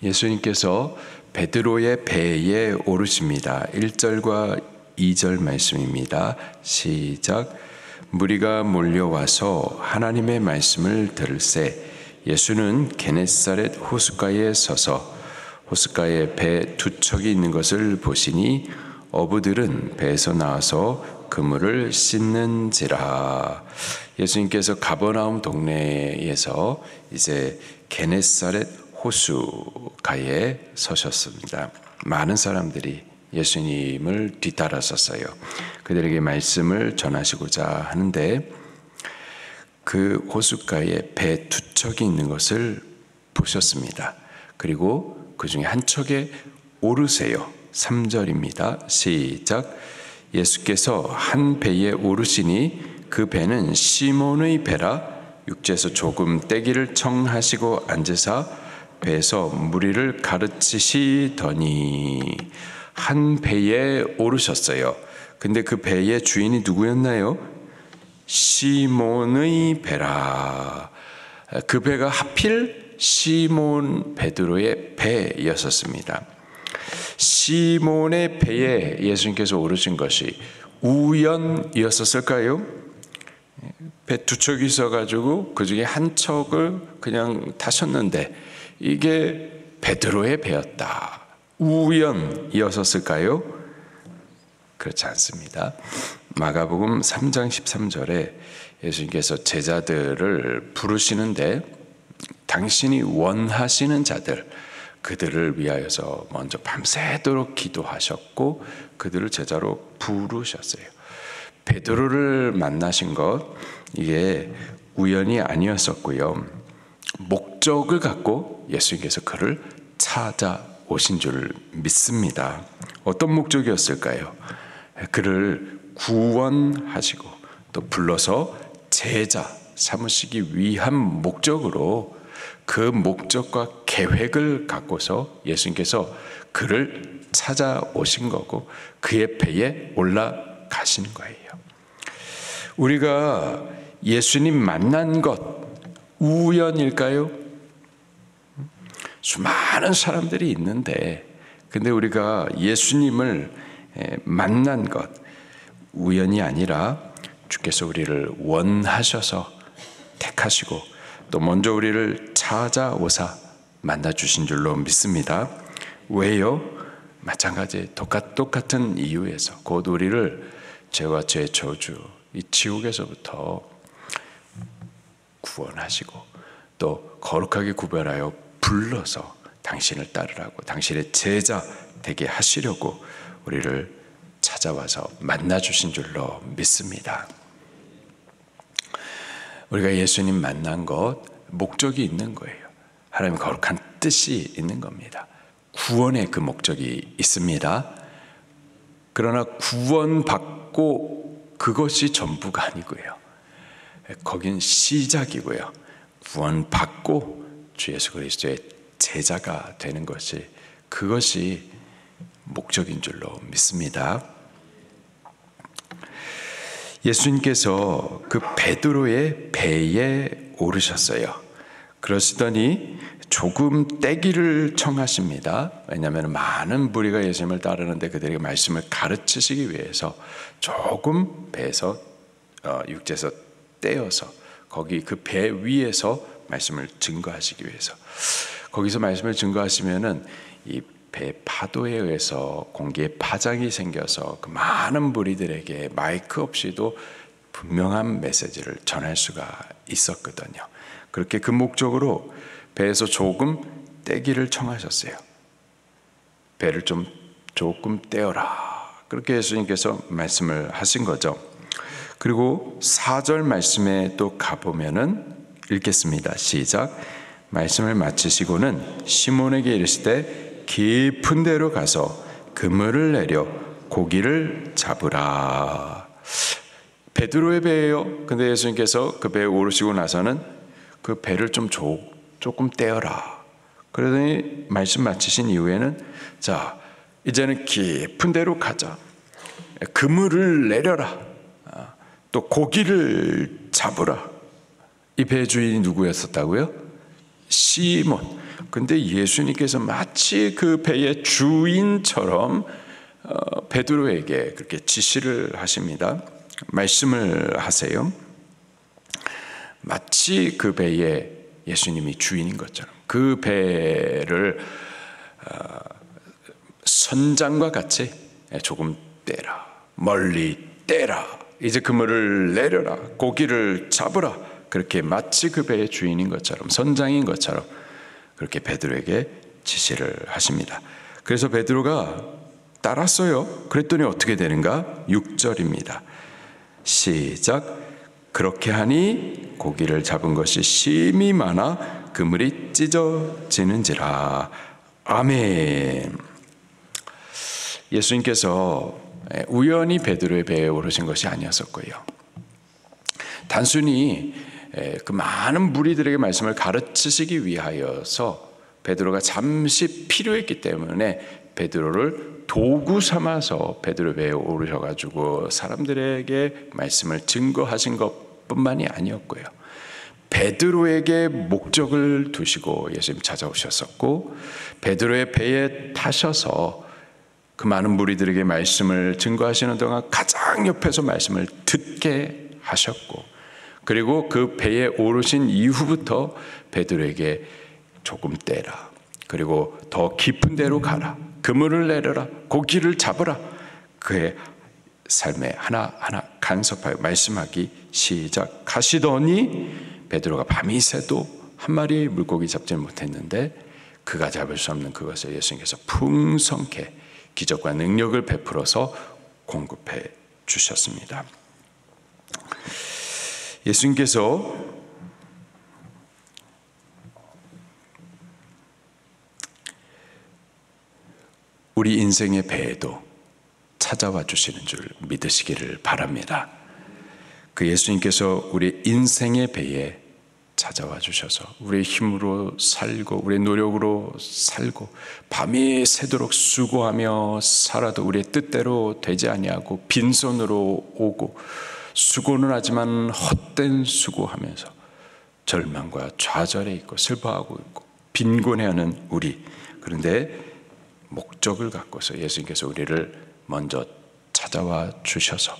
예수님께서 베드로의 배에 오르십니다. 1절과 2절 말씀입니다. 시작. 무리가 몰려와서 하나님의 말씀을 들을새 예수는 게네사렛 호숫가에 서서 호숫가에 배 두 척이 있는 것을 보시니 어부들은 배에서 나와서 그물을 씻는지라. 예수님께서 가버나움 동네에서 이제 게네사렛 호수가에 서셨습니다. 많은 사람들이 예수님을 뒤따랐었어요. 그들에게 말씀을 전하시고자 하는데 그 호숫가에 배 두 척이 있는 것을 보셨습니다. 그리고 그 중에 한 척에 오르세요. 3절입니다. 시작. 예수께서 한 배에 오르시니 그 배는 시몬의 배라. 6절에서 조금 떼기를 청하시고 앉으사 배에서 무리를 가르치시더니 한 배에 오르셨어요. 근데 그 배의 주인이 누구였나요? 시몬의 배라. 그 배가 하필 시몬 베드로의 배였었습니다. 시몬의 배에 예수님께서 오르신 것이 우연이었을까요? 배 두 척이 있어가지고 그 중에 한 척을 그냥 타셨는데 이게 베드로의 배였다. 우연이었을까요? 그렇지 않습니다. 마가복음 3장 13절에 예수님께서 제자들을 부르시는데 당신이 원하시는 자들 그들을 위하여서 먼저 밤새도록 기도하셨고 그들을 제자로 부르셨어요. 베드로를 만나신 것 이게 우연이 아니었었고요. 목적을 갖고 예수님께서 그를 찾아오신 줄 믿습니다. 어떤 목적이었을까요? 그를 구원하시고 또 불러서 제자 삼으시기 위한 목적으로 그 목적과 계획을 갖고서 예수님께서 그를 찾아오신 거고 그의 배에 올라가시는 거예요. 우리가 예수님 만난 것 우연일까요? 수많은 사람들이 있는데 근데 우리가 예수님을 만난 것 우연이 아니라 주께서 우리를 원하셔서 택하시고 또 먼저 우리를 찾아오사 만나주신 줄로 믿습니다. 왜요? 마찬가지 똑같은 이유에서 곧 우리를 죄와 죄의 저주 이 지옥에서부터 구원하시고 또 거룩하게 구별하여 불러서 당신을 따르라고 당신의 제자 되게 하시려고 우리를 찾아와서 만나주신 줄로 믿습니다. 우리가 예수님 만난 것 목적이 있는 거예요. 하나님의 거룩한 뜻이 있는 겁니다. 구원의 그 목적이 있습니다. 그러나 구원받고 그것이 전부가 아니고요. 거긴 시작이고요. 구원받고 주 예수 그리스도의 제자가 되는 것이 그것이 목적인 줄로 믿습니다. 예수님께서 그 베드로의 배에 오르셨어요. 그러시더니 조금 떼기를 청하십니다. 왜냐하면 많은 무리가 예수님을 따르는데 그들에게 말씀을 가르치시기 위해서 조금 배에서 6절에서 떼어서 거기 그 배 위에서 말씀을 증거하시기 위해서 거기서 말씀을 증거하시면은 이 배 파도에 의해서 공기에 파장이 생겨서 그 많은 무리들에게 마이크 없이도 분명한 메시지를 전할 수가 있었거든요. 그렇게 그 목적으로 배에서 조금 떼기를 청하셨어요. 배를 조금 떼어라. 그렇게 예수님께서 말씀을 하신 거죠. 그리고 4절 말씀에 또 가보면은 읽겠습니다. 시작. 말씀을 마치시고는 시몬에게 이르시되 깊은 데로 가서 그물을 내려 고기를 잡으라. 베드로의 배예요. 근데 예수님께서 그 배에 오르시고 나서는 그 배를 조금 떼어라. 그러더니 말씀 마치신 이후에는 자 이제는 깊은 데로 가자. 그물을 내려라. 또 고기를 잡으라. 이 배 주인이 누구였었다고요? 시몬. 근데 예수님께서 마치 그 배의 주인처럼 베드로에게 그렇게 지시를 하십니다. 말씀을 하세요. 마치 그 배에 예수님이 주인인 것처럼 그 배를 선장과 같이 조금 떼라, 멀리 떼라, 이제 그물을 내려라, 고기를 잡으라, 그렇게 마치 그 배의 주인인 것처럼, 선장인 것처럼 그렇게 베드로에게 지시를 하십니다. 그래서 베드로가 따랐어요. 그랬더니 어떻게 되는가? 6절입니다. 시작. 그렇게 하니 고기를 잡은 것이 심히 많아 그물이 찢어지는지라. 아멘. 예수님께서 우연히 베드로의 배에 오르신 것이 아니었었고요. 단순히 그 많은 무리들에게 말씀을 가르치시기 위하여서 베드로가 잠시 필요했기 때문에 베드로를 도구 삼아서 베드로 배에 오르셔가지고 사람들에게 말씀을 증거하신 것뿐만이 아니었고요. 베드로에게 목적을 두시고 예수님 찾아오셨었고, 베드로의 배에 타셔서 그 많은 무리들에게 말씀을 증거하시는 동안 가장 옆에서 말씀을 듣게 하셨고, 그리고 그 배에 오르신 이후부터 베드로에게 조금 떼라, 그리고 더 깊은 데로 가라, 그물을 내려라, 고기를 잡으라, 그의 삶에 하나하나 간섭하여 말씀하기 시작하시더니 베드로가 밤이 새도 한 마리의 물고기 잡지는 못했는데 그가 잡을 수 없는 그것을 예수님께서 풍성케 기적과 능력을 베풀어서 공급해 주셨습니다. 예수님께서 우리 인생의 배에도 찾아와 주시는 줄 믿으시기를 바랍니다. 그 예수님께서 우리 인생의 배에 찾아와 주셔서 우리의 힘으로 살고 우리의 노력으로 살고 밤이 새도록 수고하며 살아도 우리의 뜻대로 되지 아니하고 빈손으로 오고 수고는 하지만 헛된 수고하면서 절망과 좌절에 있고 슬퍼하고 있고 빈곤해하는 우리, 그런데 목적을 갖고서 예수님께서 우리를 먼저 찾아와 주셔서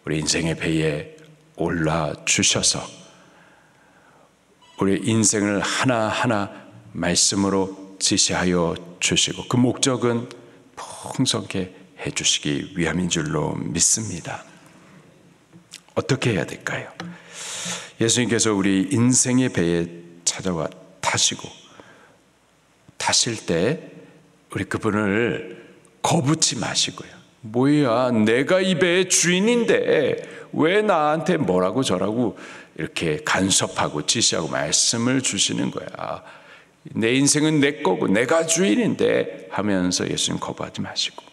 우리 인생의 배에 올라 주셔서 우리 인생을 하나하나 말씀으로 지시하여 주시고 그 목적은 풍성케 해주시기 위함인 줄로 믿습니다. 어떻게 해야 될까요? 예수님께서 우리 인생의 배에 찾아와 타시고 타실 때 우리 그분을 거부치 마시고요. 뭐야, 내가 이 배의 주인인데 왜 나한테 뭐라고 저라고 이렇게 간섭하고 지시하고 말씀을 주시는 거야. 내 인생은 내 거고 내가 주인인데 하면서 예수님 거부하지 마시고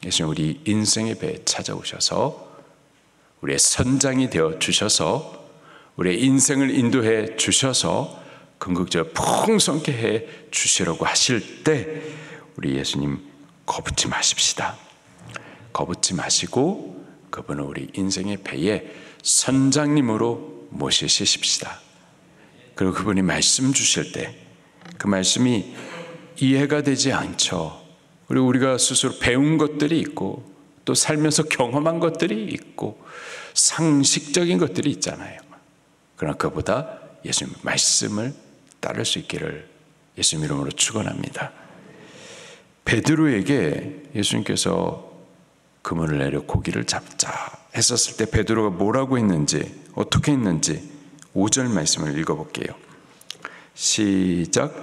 예수님 우리 인생의 배에 찾아오셔서 우리의 선장이 되어 주셔서 우리의 인생을 인도해 주셔서 궁극적으로 풍성케 해 주시려고 하실 때 우리 예수님 거부치 마십시다. 거부치 마시고 그분을 우리 인생의 배에 선장님으로 모시십시다. 그리고 그분이 말씀 주실 때 그 말씀이 이해가 되지 않죠. 그리고 우리가 스스로 배운 것들이 있고 또 살면서 경험한 것들이 있고 상식적인 것들이 있잖아요. 그러나 그보다 예수님 말씀을 따를 수 있기를 예수님 이름으로 축원합니다. 베드로에게 예수님께서 그물을 내려 고기를 잡자 했었을 때 베드로가 뭐라고 했는지 어떻게 했는지 5절 말씀을 읽어볼게요. 시작.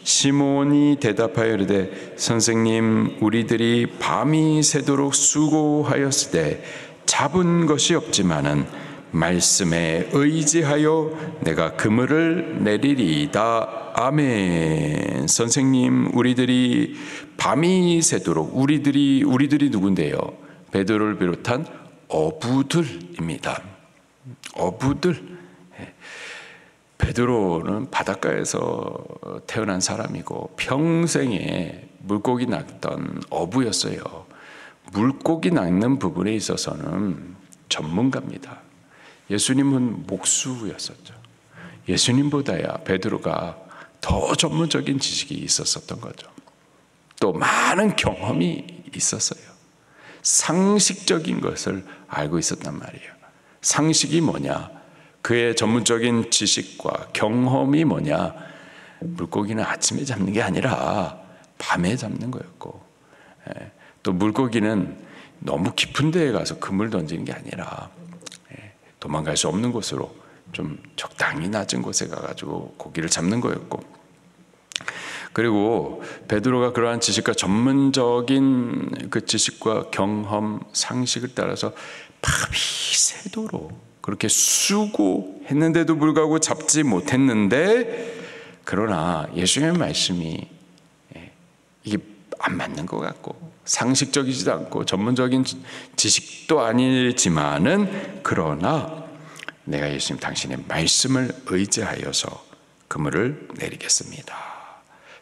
시몬이 대답하여 이르되 선생님 우리들이 밤이 새도록 수고하였을 때 잡은 것이 없지만은 말씀에 의지하여 내가 그물을 내리리이다. 아멘. 선생님 우리들이 밤이 새도록 우리들이 누군데요? 베드로를 비롯한 어부들입니다. 어부들. 베드로는 바닷가에서 태어난 사람이고 평생에 물고기 낚던 어부였어요. 물고기 낚는 부분에 있어서는 전문가입니다. 예수님은 목수였었죠. 예수님보다야 베드로가 더 전문적인 지식이 있었던 거죠. 또 많은 경험이 있었어요. 상식적인 것을 알고 있었단 말이에요. 상식이 뭐냐? 그의 전문적인 지식과 경험이 뭐냐? 물고기는 아침에 잡는 게 아니라 밤에 잡는 거였고, 또 물고기는 너무 깊은 데에 가서 그물 던지는 게 아니라 도망갈 수 없는 곳으로 좀 적당히 낮은 곳에 가가지고 고기를 잡는 거였고, 그리고 베드로가 그러한 지식과 전문적인 그 지식과 경험, 상식을 따라서 밤이새도록 그렇게 수고했는데도 불구하고 잡지 못했는데, 그러나 예수님의 말씀이 이게 안 맞는 것 같고 상식적이지도 않고 전문적인 지식도 아니지만은, 그러나 내가 예수님 당신의 말씀을 의지하여서 그물을 내리겠습니다.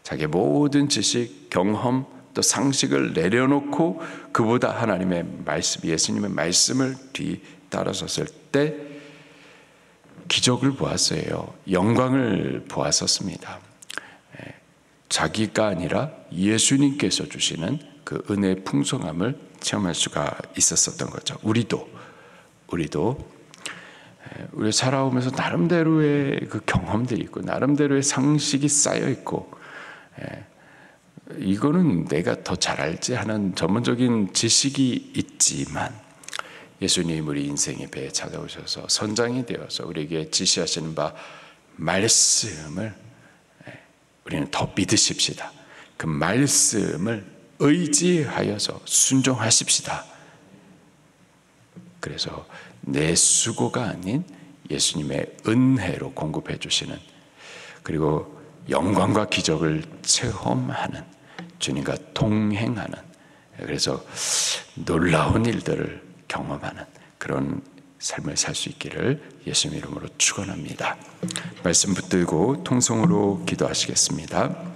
자기의 모든 지식, 경험, 또 상식을 내려놓고 그보다 하나님의 말씀, 예수님의 말씀을 뒤따라섰을 때 기적을 보았어요. 영광을 보았었습니다. 자기가 아니라 예수님께서 주시는 그 은혜의 풍성함을 체험할 수가 있었던 거죠. 우리도 우리 살아오면서 나름대로의 그 경험들이 있고 나름대로의 상식이 쌓여 있고, 이거는 내가 더 잘 알지 하는 전문적인 지식이 있지만, 예수님 우리 인생의 배에 찾아오셔서 선장이 되어서 우리에게 지시하시는 바 말씀을 우리는 더 믿으십시다. 그 말씀을 의지하여서 순종하십시다. 그래서 내 수고가 아닌 예수님의 은혜로 공급해 주시는, 그리고 영광과 기적을 체험하는, 주님과 동행하는, 그래서 놀라운 일들을 경험하는 그런 삶을 살 수 있기를 예수님 이름으로 축원합니다. 말씀 붙들고 통성으로 기도하시겠습니다.